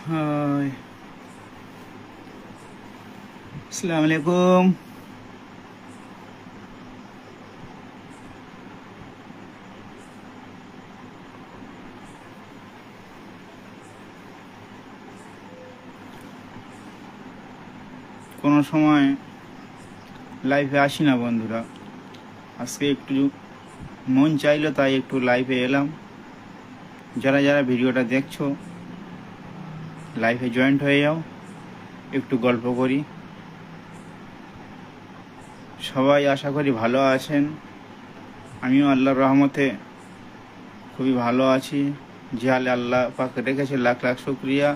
High, আসসালামু আলাইকুম। কোনো সময় লাইভে আসি না বন্ধুরা, আজকে একটু মন চাইলো তাই একটু লাইভে এলাম। যারা যারা ভিডিওটা দেখছো লাইভে জয়েন্ট হয়ে যাও, একটু গল্প করি। সবাই আশা করি ভালো আছেন, আমিও আল্লাহর রহমতে খুবই ভালো আছি। যে হালে আল্লাহ পাক রেখেছে লাখ লাখ শুক্রিয়া।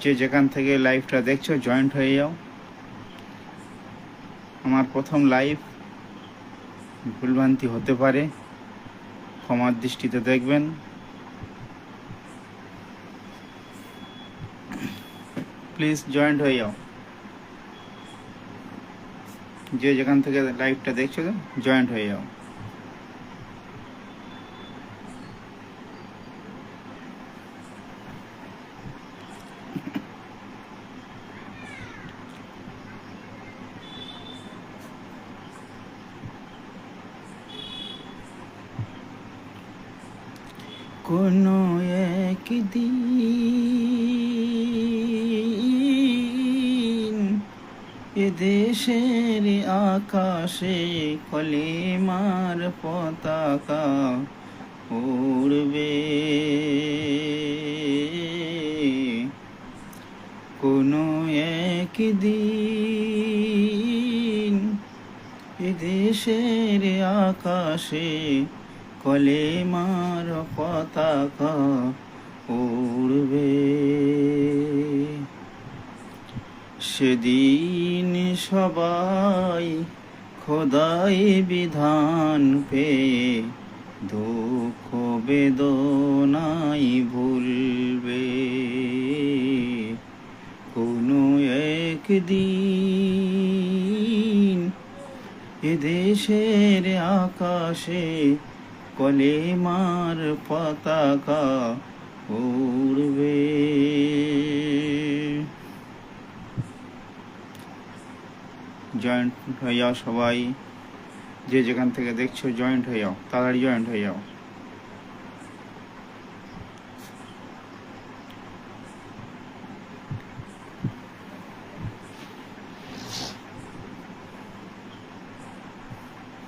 যে যেখান থেকে লাইভটা দেখছো জয়েন্ট হয়ে যাও। আমার প্রথম লাইভ, ভুলভ্রান্তি হতে পারে, ক্ষমার দৃষ্টিতে দেখবেন। প্লিজ জয়েন্ট হয়ে যাও, যে যেখান থেকে লাইভটা দেখছো জয়েন্ট হয়ে যাও। কোনো একদিন এদেশের আকাশে কলিমার পতাকা উড়বে। কোনো একদিন এদেশের আকাশে কলিমার পতাকা উড়বে। সেদিন সবাই খোদাই বিধান পেয়ে দুঃখ বেদনাই ভুলবে। কোনো একদিন এদেশের আকাশে কলিমার পতাকা উড়বে। জয়েন্ট হয়ে যাও সবাই, যে যেখান থেকে দেখছো জয়েন্ট হয়ে যাও, তাড়াতাড়ি জয়েন্ট হয়ে যাও।